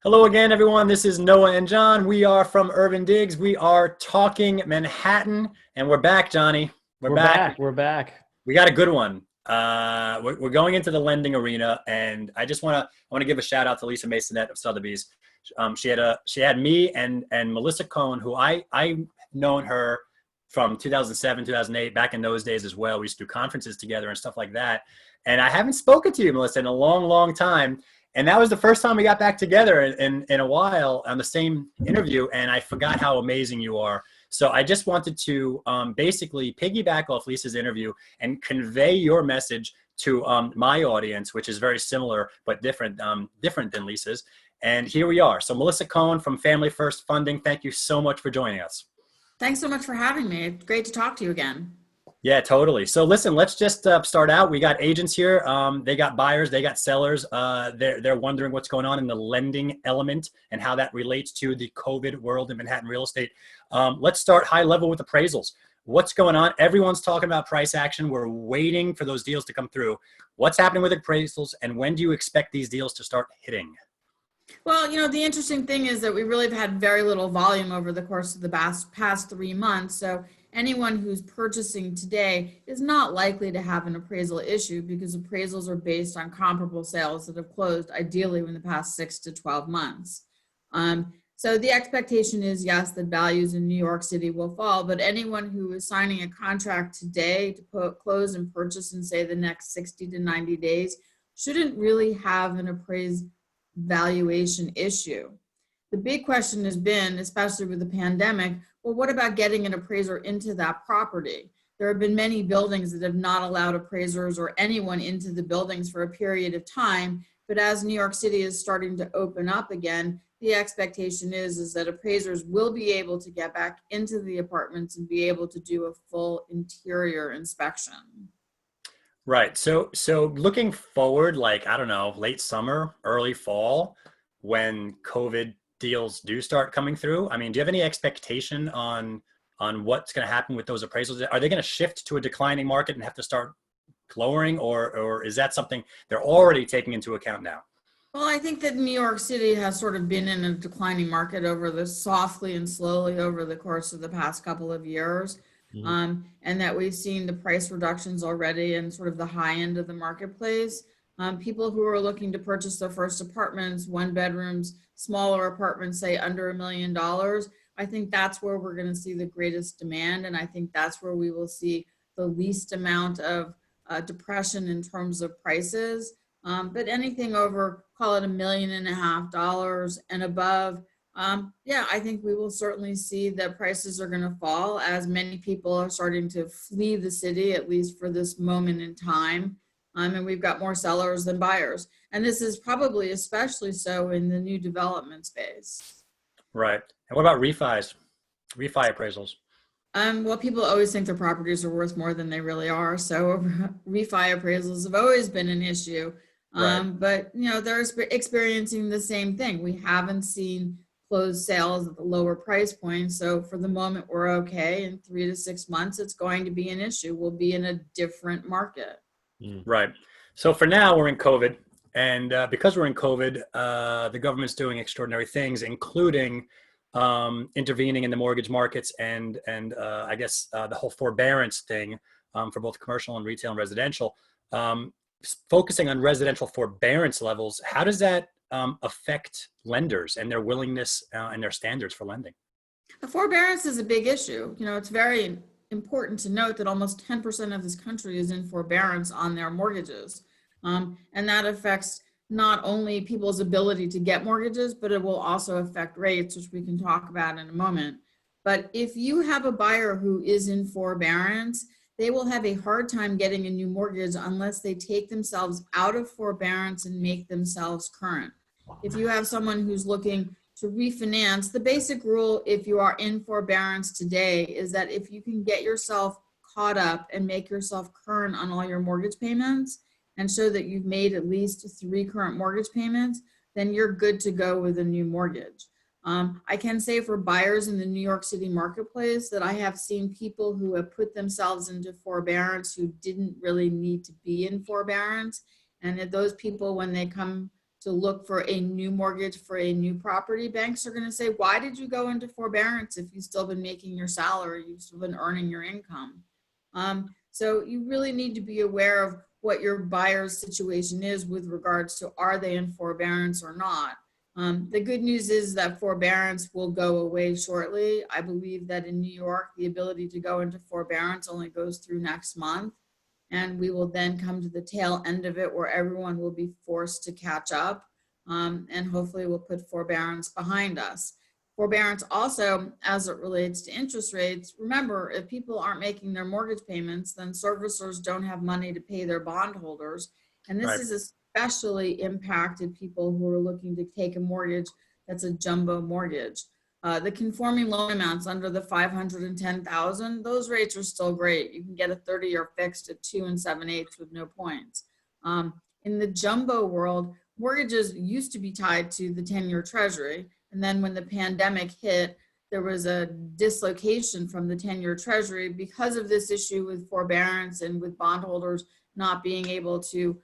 Hello again, everyone. This is Noah and John. We are from UrbanDigs. We are talking Manhattan, and we're back, Johnny. We're We're back. back. We're back. We got a good one. We're going into the lending arena, and I want to give a shout out to Lisa Masonette of Sotheby's. She had me and Melissa Cohn, who I known her from 2007, 2008, back in those days as well. We used to do conferences together and stuff like that. And I haven't spoken to you, Melissa, in a long, long time. And that was the first time we got back together in a while on the same interview. And I forgot how amazing you are. So I just wanted to basically piggyback off Lisa's interview and convey your message to my audience, which is very similar but different than Lisa's. And here we are. So Melissa Cohn from Family First Funding, thank you so much for joining us. Thanks so much for having me. It's great to talk to you again. Yeah, totally. So listen, let's just start out. We got agents here. They got buyers. They got sellers. They're wondering what's going on in the lending element and how that relates to the COVID world in Manhattan real estate. Let's start high level with appraisals. What's going on? Everyone's talking about price action. We're waiting for those deals to come through. What's happening with appraisals, and when do you expect these deals to start hitting? Well, the interesting thing is that we really have had very little volume over the course of the past 3 months. So anyone who's purchasing today is not likely to have an appraisal issue because appraisals are based on comparable sales that have closed ideally in the past 6 to 12 months. So the expectation is, yes, that values in New York City will fall, but anyone who is signing a contract today to close and purchase in, say, the next 60 to 90 days shouldn't really have an appraised valuation issue. The big question has been, especially with the pandemic, well, what about getting an appraiser into that property? There have been many buildings that have not allowed appraisers or anyone into the buildings for a period of time, but as New York City is starting to open up again, the expectation is that appraisers will be able to get back into the apartments and be able to do a full interior inspection. Right. So looking forward, like, I don't know, late summer, early fall, when COVID deals do start coming through, I mean, do you have any expectation on what's going to happen with those appraisals? Are they going to shift to a declining market and have to start lowering, or is that something they're already taking into account now? Well, I think that New York City has sort of been in a declining market softly and slowly over the course of the past couple of years. And that we've seen the price reductions already in sort of the high end of the marketplace. People who are looking to purchase their first apartments, one bedrooms, smaller apartments, say under $1 million, I think that's where we're going to see the greatest demand. And I think that's where we will see the least amount of depression in terms of prices. But anything over, call it $1.5 million and above, yeah, I think we will certainly see that prices are going to fall as many people are starting to flee the city, at least for this moment in time. And we've got more sellers than buyers. And this is probably especially so in the new development space. Right. And what about refi appraisals? Well, people always think their properties are worth more than they really are. So refi appraisals have always been an issue. Right. But, they're experiencing the same thing. We haven't seen closed sales at the lower price point. So for the moment, we're okay. In 3 to 6 months, it's going to be an issue. We'll be in a different market. Right. So for now, we're in COVID. And because we're in COVID, the government's doing extraordinary things, including intervening in the mortgage markets and I guess the whole forbearance thing for both commercial and retail and residential. Focusing on residential forbearance levels, how does that affect lenders and their willingness and their standards for lending? The forbearance is a big issue. It's very important to note that almost 10% of this country is in forbearance on their mortgages. And that affects not only people's ability to get mortgages, but it will also affect rates, which we can talk about in a moment. But if you have a buyer who is in forbearance, they will have a hard time getting a new mortgage unless they take themselves out of forbearance and make themselves current. If you have someone who's looking to refinance, the basic rule, if you are in forbearance today, is that if you can get yourself caught up and make yourself current on all your mortgage payments and show that you've made at least 3 current mortgage payments, then you're good to go with a new mortgage. I can say for buyers in the New York City marketplace that I have seen people who have put themselves into forbearance who didn't really need to be in forbearance. And that those people, when they come to look for a new mortgage for a new property, banks are going to say, why did you go into forbearance if you've still been making your salary, you've still been earning your income? So you really need to be aware of what your buyer's situation is with regards to, are they in forbearance or not? The good news is that forbearance will go away shortly. I believe that in New York, the ability to go into forbearance only goes through next month. And we will then come to the tail end of it where everyone will be forced to catch up. And hopefully we'll put forbearance behind us. Forbearance also, as it relates to interest rates, remember, if people aren't making their mortgage payments, then servicers don't have money to pay their bondholders. And this is especially impacted people who are looking to take a mortgage that's a jumbo mortgage. The conforming loan amounts under the 510,000, those rates are still great. You can get a 30-year fixed at 2 7/8 with no points. In the jumbo world, mortgages used to be tied to the 10-year treasury. And then when the pandemic hit, there was a dislocation from the 10-year treasury because of this issue with forbearance and with bondholders not being able to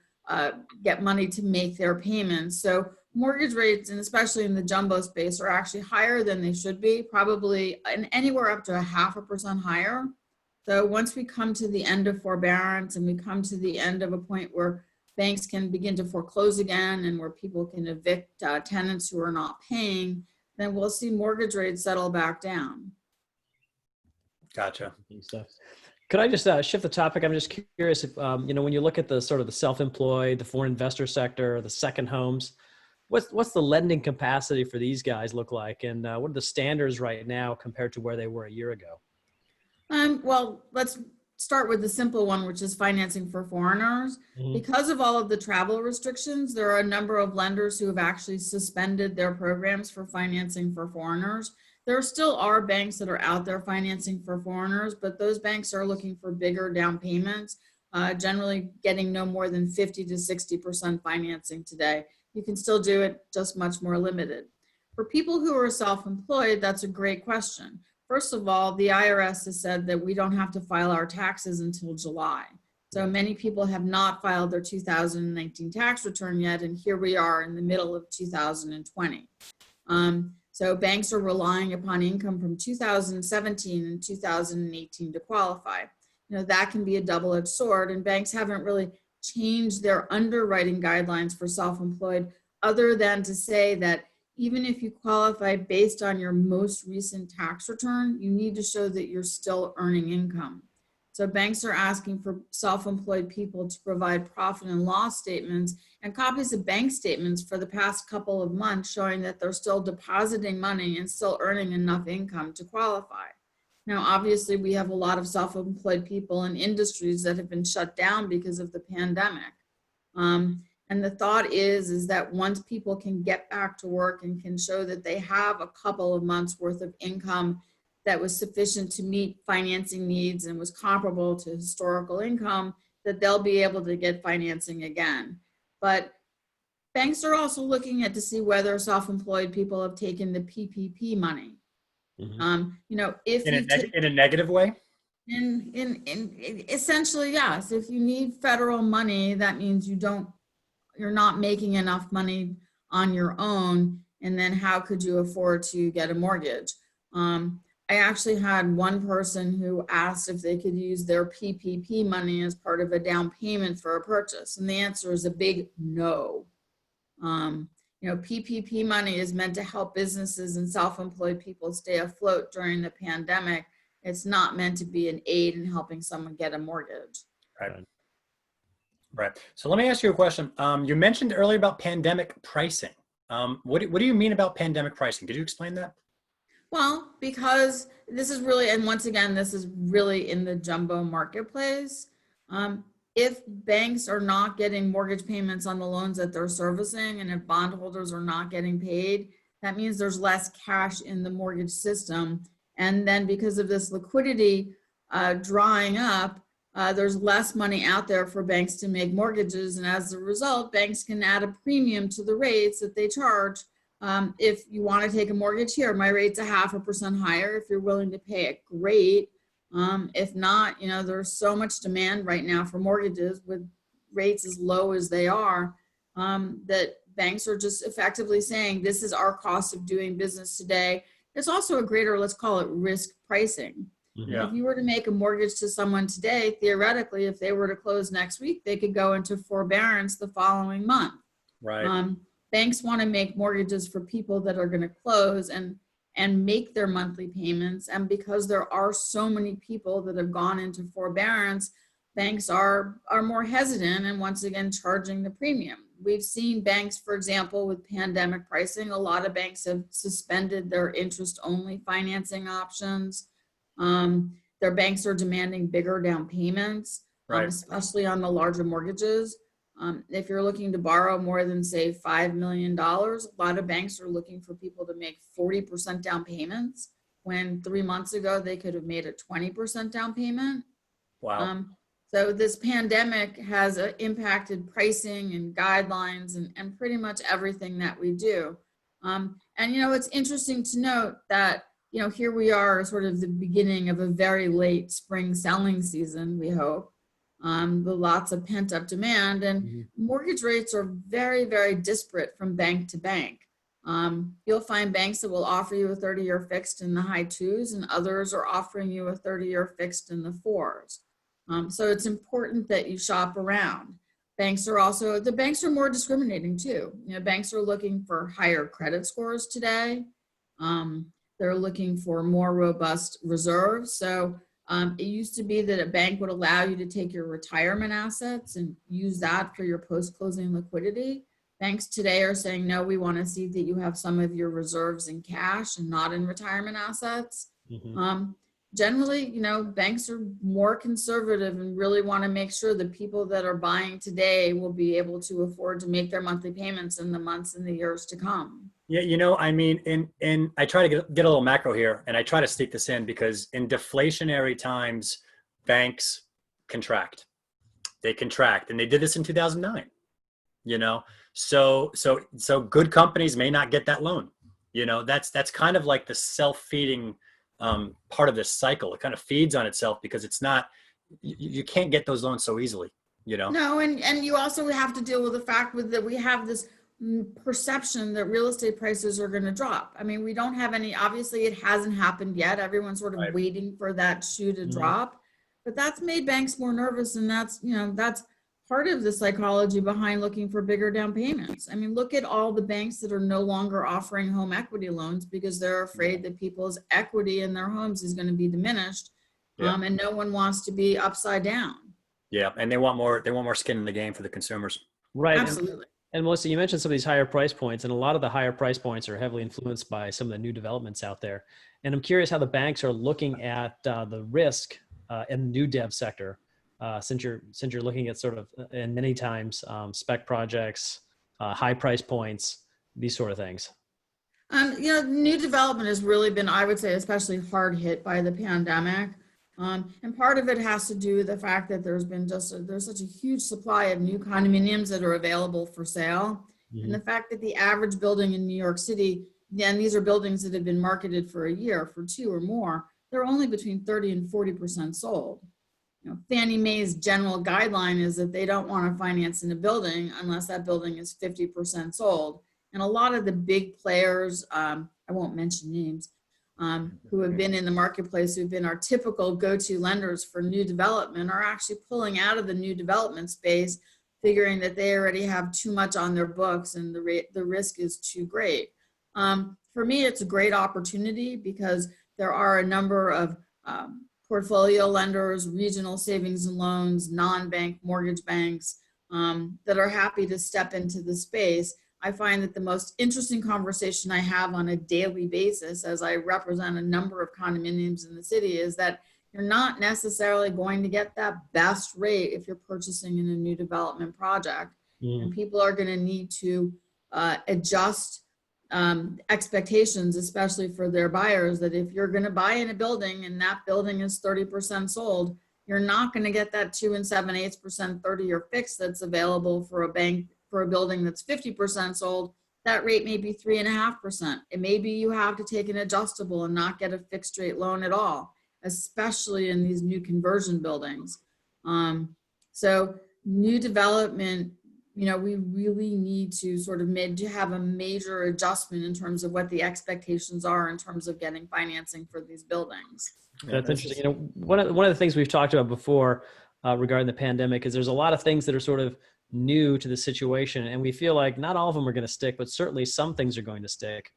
get money to make their payments. So mortgage rates, and especially in the jumbo space, are actually higher than they should be, probably anywhere up to 0.5% higher. So once we come to the end of forbearance and we come to the end of a point where banks can begin to foreclose again and where people can evict tenants who are not paying, then we'll see mortgage rates settle back down. Gotcha. Could I just shift the topic? I'm just curious if, when you look at the sort of the self-employed, the foreign investor sector, the second homes, what's the lending capacity for these guys look like? And what are the standards right now compared to where they were a year ago? Well, let's start with the simple one, which is financing for foreigners. Mm-hmm. Because of all of the travel restrictions, there are a number of lenders who have actually suspended their programs for financing for foreigners. There still are banks that are out there financing for foreigners, but those banks are looking for bigger down payments, generally getting no more than 50 to 60% financing today. You can still do it, just much more limited. For people who are self-employed, that's a great question. First of all, the IRS has said that we don't have to file our taxes until July. So many people have not filed their 2019 tax return yet, and here we are in the middle of 2020. So banks are relying upon income from 2017 and 2018 to qualify. That can be a double-edged sword, and banks haven't really changed their underwriting guidelines for self-employed other than to say that even if you qualify based on your most recent tax return, you need to show that you're still earning income. So banks are asking for self-employed people to provide profit and loss statements and copies of bank statements for the past couple of months showing that they're still depositing money and still earning enough income to qualify. Now, obviously, we have a lot of self-employed people in industries that have been shut down because of the pandemic. And the thought is that once people can get back to work and can show that they have a couple of months worth of income that was sufficient to meet financing needs and was comparable to historical income, that they'll be able to get financing again. But banks are also looking at to see whether self-employed people have taken the PPP money. Mm-hmm. If in a negative way? In essentially, yes. If you need federal money, that means you're not making enough money on your own, and then how could you afford to get a mortgage? I actually had one person who asked if they could use their PPP money as part of a down payment for a purchase, and the answer is a big no. PPP money is meant to help businesses and self-employed people stay afloat during the pandemic. It's not meant to be an aid in helping someone get a mortgage. Right. So let me ask you a question. You mentioned earlier about pandemic pricing. What do you mean about pandemic pricing? Could you explain that? Well, because this is really, and once again, this is really in the jumbo marketplace. If banks are not getting mortgage payments on the loans that they're servicing, and if bondholders are not getting paid, that means there's less cash in the mortgage system. And then because of this liquidity drying up, there's less money out there for banks to make mortgages. And as a result, banks can add a premium to the rates that they charge. If you want to take a mortgage here, my rate's 0.5% higher. If you're willing to pay it, great. If not, there's so much demand right now for mortgages with rates as low as they are, that banks are just effectively saying, this is our cost of doing business today. It's also a greater, let's call it risk pricing. Yeah. If you were to make a mortgage to someone today, theoretically, if they were to close next week, they could go into forbearance the following month. Right. Banks want to make mortgages for people that are going to close and make their monthly payments. And because there are so many people that have gone into forbearance, banks are more hesitant and once again charging the premium. We've seen banks, for example, with pandemic pricing, a lot of banks have suspended their interest-only financing options. Their banks are demanding bigger down payments, Right. especially on the larger mortgages. If you're looking to borrow more than, say, $5 million, a lot of banks are looking for people to make 40% down payments, when 3 months ago they could have made a 20% down payment. Wow. So this pandemic has impacted pricing and guidelines and pretty much everything that we do. And, it's interesting to note that, here we are sort of the beginning of a very late spring selling season, we hope. With lots of pent up demand, and mortgage rates are very, very disparate from bank to bank. You'll find banks that will offer you a 30-year fixed in the high 2s, and others are offering you a 30-year fixed in the 4s. So it's important that you shop around. The banks are more discriminating too. Banks are looking for higher credit scores today. They're looking for more robust reserves. So it used to be that a bank would allow you to take your retirement assets and use that for your post-closing liquidity. Banks today are saying, no, we want to see that you have some of your reserves in cash and not in retirement assets. Generally, banks are more conservative and really want to make sure that people that are buying today will be able to afford to make their monthly payments in the months and the years to come. Yeah, I try to get a little macro here, and I try to sneak this in because in deflationary times, banks contract. They contract, and they did this in 2009. So good companies may not get that loan. That's kind of like the self-feeding part of this cycle. It kind of feeds on itself because it's not, you can't get those loans so easily. No, and you also have to deal with the fact that we have this perception that real estate prices are going to drop. I mean, we don't have any, obviously it hasn't happened yet. Everyone's sort of waiting for that shoe to drop, but that's made banks more nervous. And that's part of the psychology behind looking for bigger down payments. I mean, look at all the banks that are no longer offering home equity loans because they're afraid that people's equity in their homes is going to be diminished. And no one wants to be upside down. Yeah. And they want more skin in the game for the consumers. Right. Absolutely. And Melissa, you mentioned some of these higher price points, and a lot of the higher price points are heavily influenced by some of the new developments out there. And I'm curious how the banks are looking at the risk in the new dev sector, since you're looking at sort of, and many times spec projects, high price points, these sort of things. New development has really been, I would say, especially hard hit by the pandemic. And part of it has to do with the fact that there's such a huge supply of new condominiums that are available for sale. And the fact that the average building in New York City, and these are buildings that have been marketed for a year, for 2 or more, they're only between 30 and 40% sold. Fannie Mae's general guideline is that they don't want to finance in a building unless that building is 50% sold. And a lot of the big players, I won't mention names, who have been in the marketplace, who've been our typical go-to lenders for new development, are actually pulling out of the new development space, figuring that they already have too much on their books and the risk is too great. For me, it's a great opportunity because there are a number of portfolio lenders, regional savings and loans, non-bank mortgage banks that are happy to step into the space. I find that the most interesting conversation I have on a daily basis as I represent a number of condominiums in the city is that you're not necessarily going to get that best rate if you're purchasing in a new development project. And people are going to need to adjust expectations, especially for their buyers, that if you're going to buy in a building and that building is 30% sold, you're not going to get that 2 7/8% 30-year fix that's available for a bank for a building that's 50% sold. That rate may be 3.5%. It may be you have to take an adjustable and not get a fixed rate loan at all, especially in these new conversion buildings. So new development we really need to sort of to have a major adjustment in terms of what the expectations are in terms of getting financing for these buildings. That's interesting. One of the things we've talked about before regarding the pandemic is there's a lot of things that are sort of new to the situation, and we feel like not all of them are going to stick, but certainly some things are going to stick.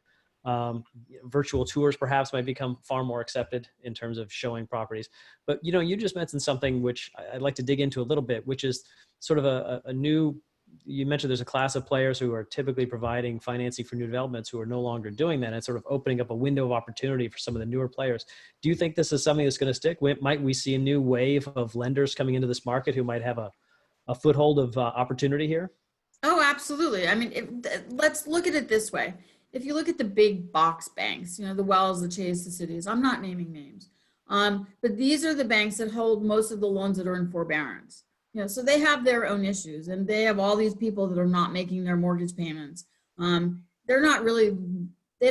Virtual tours perhaps might become far more accepted in terms of showing properties. But you just mentioned something which I'd like to dig into a little bit, which is sort of a new. You mentioned there's a class of players who are typically providing financing for new developments who are no longer doing that, and sort of opening up a window of opportunity for some of the newer players. Do you think this is something that's going to stick? Might we see a new wave of lenders coming into this market who might have a foothold of opportunity here? Oh, absolutely. I mean, let's look at it this way. If you look at the big box banks, the Wells, the Chase, the Cities, I'm not naming names, but these are the banks that hold most of the loans that are in forbearance. So they have their own issues, and they have all these people that are not making their mortgage payments. They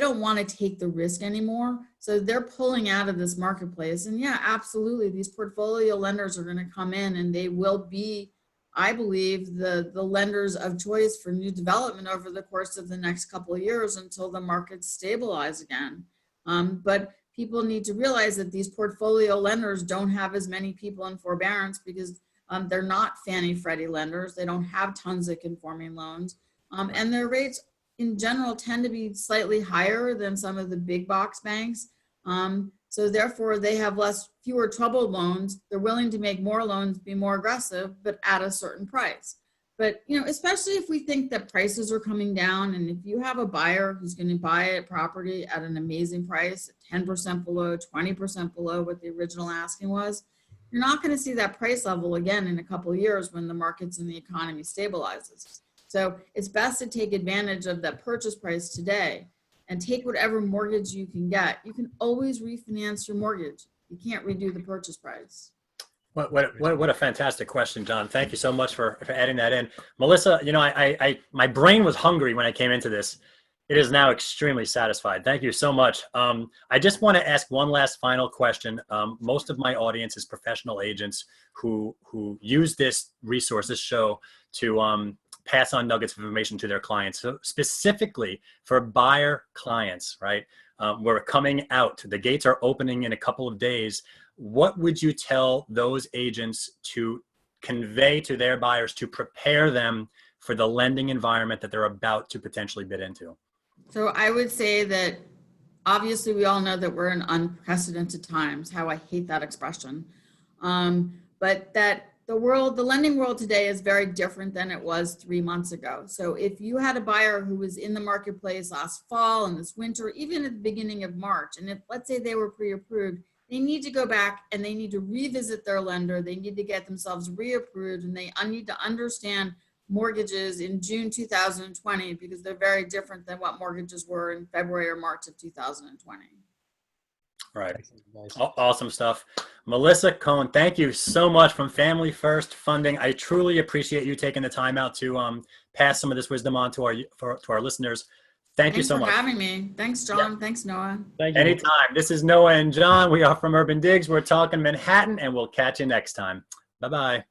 don't want to take the risk anymore. So they're pulling out of this marketplace. And yeah, absolutely. These portfolio lenders are going to come in, and they will be, I believe, the lenders of choice for new development over the course of the next couple of years until the markets stabilize again. But people need to realize that these portfolio lenders don't have as many people in forbearance because they're not Fannie Freddie lenders. They don't have tons of conforming loans. And their rates in general tend to be slightly higher than some of the big box banks. So therefore they have fewer troubled loans. They're willing to make more loans, be more aggressive, but at a certain price. But, especially if we think that prices are coming down, and if you have a buyer who's going to buy a property at an amazing price, 10% below, 20% below what the original asking was, you're not going to see that price level again in a couple of years when the markets and the economy stabilizes. So it's best to take advantage of that purchase price today and take whatever mortgage you can get. You can always refinance your mortgage. You can't redo the purchase price. What a fantastic question, John. Thank you so much for adding that in. Melissa, my brain was hungry when I came into this. It is now extremely satisfied. Thank you so much. I just want to ask one last final question. Most of my audience is professional agents who use this resource, this show, to pass on nuggets of information to their clients. So specifically for buyer clients, right? We're coming out. The gates are opening in a couple of days. What would you tell those agents to convey to their buyers to prepare them for the lending environment that they're about to potentially bid into? So I would say that obviously we all know that we're in unprecedented times, how I hate that expression. But that the lending world today is very different than it was 3 months ago. So if you had a buyer who was in the marketplace last fall and this winter, even at the beginning of March, and if let's say they were pre-approved, they need to go back and they need to revisit their lender. They need to get themselves reapproved, and they need to understand mortgages in June 2020 because they're very different than what mortgages were in February or March of 2020. Right. Awesome stuff. Melissa Cohn, thank you so much from Family First Funding. I truly appreciate you taking the time out to pass some of this wisdom on to our listeners. Thank you so much. Thanks for having me. Thanks, John. Yeah. Thanks, Noah. Thank you. Anytime. This is Noah and John. We are from UrbanDigs. We're talking Manhattan, and we'll catch you next time. Bye-bye.